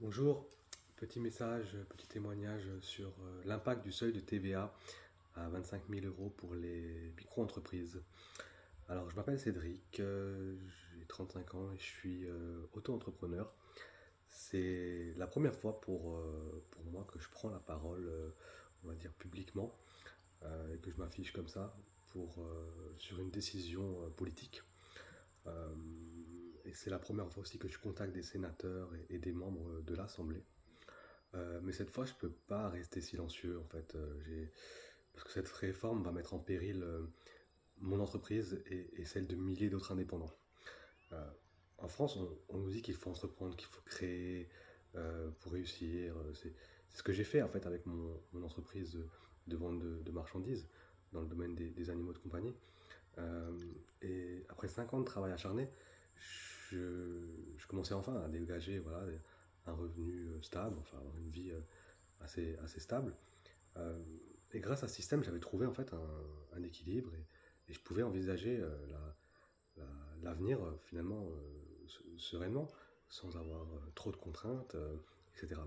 Bonjour, petit message, petit témoignage sur l'impact du seuil de TVA à 25 000 euros pour les micro-entreprises. Alors, je m'appelle Cédric, j'ai 35 ans et je suis auto-entrepreneur. C'est la première fois pour moi que je prends la parole, on va dire publiquement, et que je m'affiche comme ça sur une décision politique. Euh, et c'est la première fois aussi que je contacte des sénateurs et des membres de l'Assemblée. Mais cette fois, je peux pas rester silencieux en fait. Parce que cette réforme va mettre en péril mon entreprise et celle de milliers d'autres indépendants. Euh, En France, on nous dit qu'il faut entreprendre, qu'il faut créer pour réussir. C'est ce que j'ai fait en fait avec mon entreprise de vente de marchandises dans le domaine des animaux de compagnie. Euh, et après 5 ans de travail acharné, je commençais enfin à dégager voilà, un revenu stable, enfin avoir une vie assez stable. Euh, et grâce à ce système, j'avais trouvé en fait un équilibre et je pouvais envisager l'avenir finalement sereinement, sans avoir trop de contraintes, etc.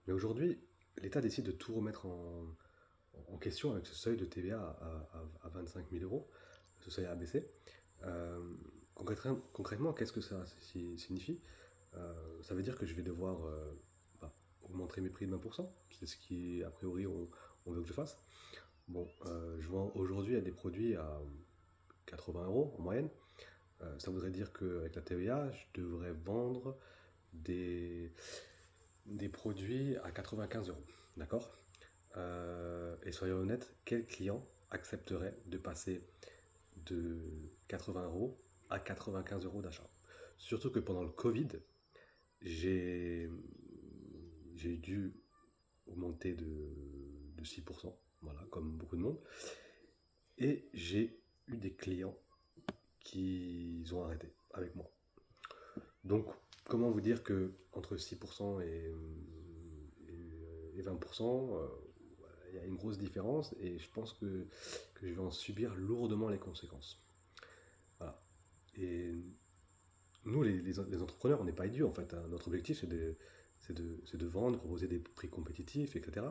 Mais aujourd'hui, l'État décide de tout remettre en question avec ce seuil de TVA à 25 000 euros, ce seuil abaissé. Euh, concrètement, qu'est-ce que ça signifie? Ça veut dire que je vais devoir bah, augmenter mes prix de 20%. C'est ce qui, a priori, on veut que je fasse. Bon, je vends aujourd'hui à des produits à 80 euros en moyenne. Ça voudrait dire qu'avec la TVA, je devrais vendre des, des produits à 95 euros. D'accord? Et soyons honnêtes, quel client accepterait de passer de 80 euros à 95 euros d'achat? Surtout que pendant le Covid, j'ai j'ai dû augmenter de 6%, voilà, comme beaucoup de monde. Et j'ai eu des clients qui ont arrêté avec moi. Donc, comment vous dire que entre 6% et 20%, il y a une grosse différence et je pense que je vais en subir lourdement les conséquences. Voilà. Et nous, les entrepreneurs, on n'est pas idiots en fait, hein. Notre objectif, c'est de vendre, proposer des prix compétitifs, etc.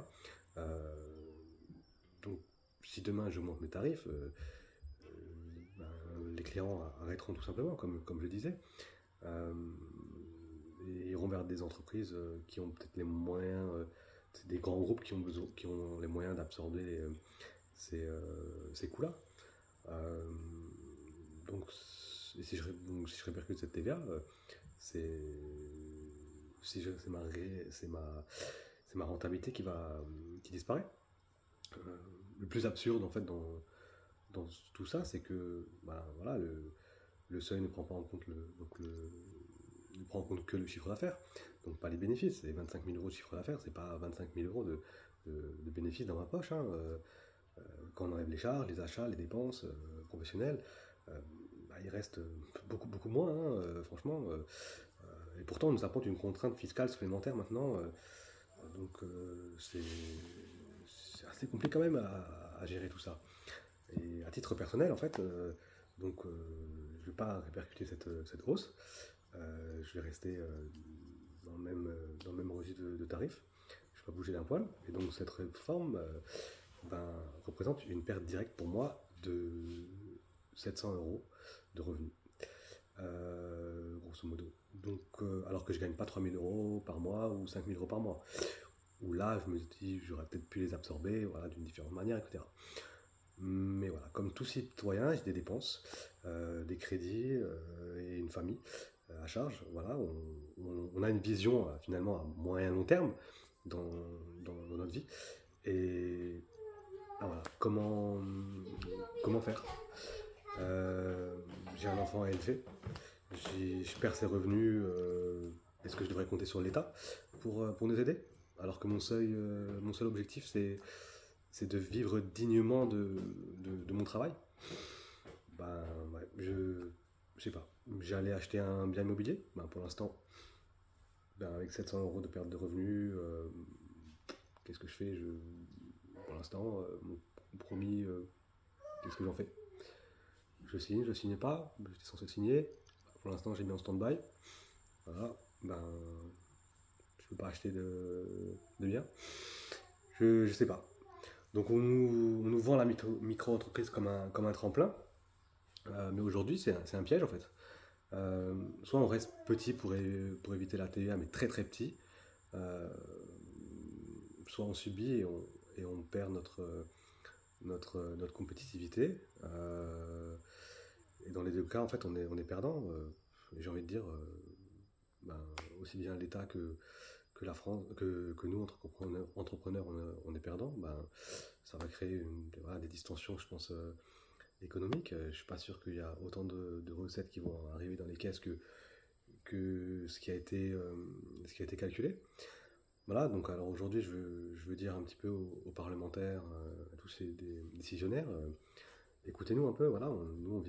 Euh, donc, si demain j'augmente mes tarifs, ben, les clients arrêteront tout simplement, comme je disais. Euh, et iront vers des entreprises qui ont peut-être les moyens, c'est des grands groupes qui ont les moyens d'absorber ces coûts-là. Euh, donc, donc, si je répercute cette TVA, c'est c'est ma rentabilité qui disparaît. Le plus absurde en fait dans tout ça, c'est que bah, voilà, le seuil ne prend pas en compte ne prend en compte que le chiffre d'affaires, donc pas les bénéfices. C'est 25 000 euros de chiffre d'affaires, c'est pas 25 000 euros de bénéfices dans ma poche, hein. Quand on enlève les charges, les achats, les dépenses professionnelles, euh, bah, il reste beaucoup moins, hein, franchement. Et pourtant, on nous apporte une contrainte fiscale supplémentaire maintenant. C'est assez compliqué quand même à gérer tout ça. Et à titre personnel, en fait, je ne vais pas répercuter cette hausse. Je vais rester dans le même registre de tarifs. Je ne vais pas bouger d'un poil. Et donc cette réforme ben, représente une perte directe pour moi de 700 euros de revenus, grosso modo. Donc, alors que je gagne pas 3 000 euros par mois ou 5 000 euros par mois. Où là, je me dis, j'aurais peut-être pu les absorber voilà, d'une différente manière, etc. Mais voilà, comme tout citoyen, j'ai des dépenses, des crédits et une famille à charge. Voilà, on a une vision finalement à moyen long terme dans, dans notre vie. Et ah, voilà, comment faire? Euh, j'ai un enfant à élever, je perds ses revenus. Est-ce que je devrais compter sur l'État pour nous aider? Alors que mon seul objectif, c'est de vivre dignement de mon travail. Ben, ouais, je sais pas. J'allais acheter un bien immobilier. Ben, pour l'instant, ben, avec 700 euros de perte de revenus, qu'est-ce que je fais pour l'instant, mon compromis, qu'est-ce que j'en fais? Je signe pas, j'étais censé signer. Pour l'instant, j'ai mis en stand-by. Voilà, ben, peux pas acheter de biens. Je sais pas. Donc on nous vend la micro-entreprise comme un tremplin, mais aujourd'hui c'est un piège en fait. Soit on reste petit pour éviter la TVA, mais très très petit, euh, soit on subit et on perd notre compétitivité. Et dans les deux cas, en fait, on est perdant. Et j'ai envie de dire, ben, aussi bien l'État que la France, que nous, entrepreneurs on est perdants. Ben, ça va créer voilà, des distensions, je pense, économiques. Je suis pas sûr qu'il y a autant de recettes qui vont arriver dans les caisses que ce qui a été calculé. Voilà, donc alors aujourd'hui, je veux dire un petit peu aux parlementaires, à tous ces décisionnaires, écoutez-nous un peu, voilà, nous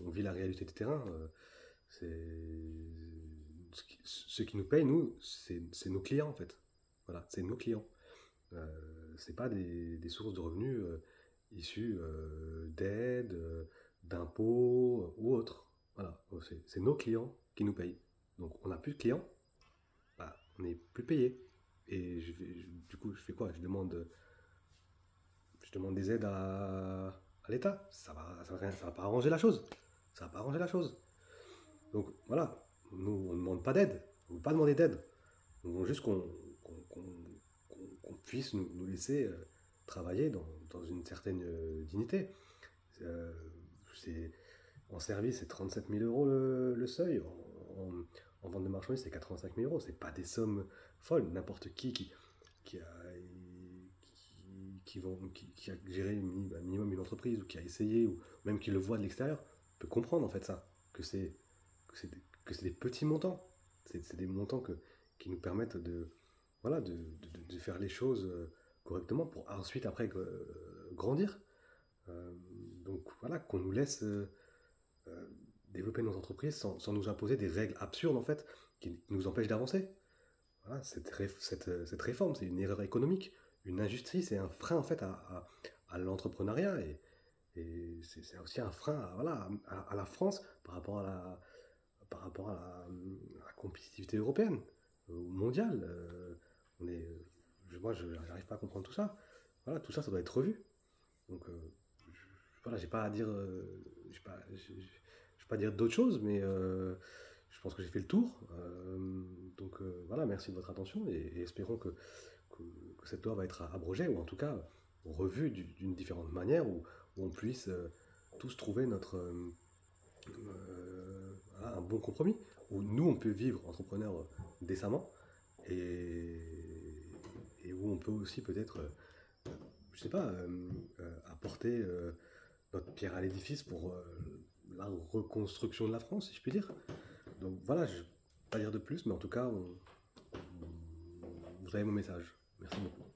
on vit la réalité du terrain. Ce qui nous paye, nous, c'est nos clients en fait. Voilà, c'est nos clients. C'est pas des sources de revenus issues d'aides, d'impôts ou autres. Voilà, c'est nos clients qui nous payent. Donc on n'a plus de clients, bah, on n'est plus payé. Et du coup, je fais quoi? Je demande des aides à l'État. Ça va pas arranger la chose. Ça va pas arranger la chose. Donc voilà, nous, on ne demande pas d'aide. On ne veut pas demander d'aide. On veut juste qu'on puisse nous laisser travailler dans une certaine dignité. Euh, c'est, En service, c'est 37 000 euros le seuil. En vente de marchandises, c'est 85 000 euros. C'est pas des sommes folles. N'importe qui a, qui a géré un minimum une entreprise ou qui a essayé ou même qui le voit de l'extérieur peut comprendre en fait ça. Que c'est que c'est des petits montants. C'est des montants qui nous permettent voilà, de faire les choses correctement pour ensuite après grandir. Euh, donc voilà, qu'on nous laisse développer nos entreprises sans nous imposer des règles absurdes en fait qui nous empêchent d'avancer. Voilà, cette réforme, c'est une erreur économique, une injustice et un frein en fait à l'entrepreneuriat et c'est aussi un frein voilà, à la France par rapport à la compétitivité européenne ou mondiale. Moi, je n'arrive pas à comprendre tout ça. Voilà, tout ça, ça doit être revu. Donc, voilà, j'ai pas à dire, je vais pas dire d'autres choses, mais je pense que j'ai fait le tour. Donc, voilà, merci de votre attention et espérons que cette loi va être abrogée ou en tout cas revue d'une différente manière où on puisse tous trouver voilà, un bon compromis où nous on peut vivre entrepreneur décemment et, et où on peut aussi peut-être, je sais pas, apporter notre pierre à l'édifice pour la reconstruction de la France, si je puis dire. Donc voilà, je ne vais pas dire de plus, mais en tout cas, vous avez mon message. Merci beaucoup.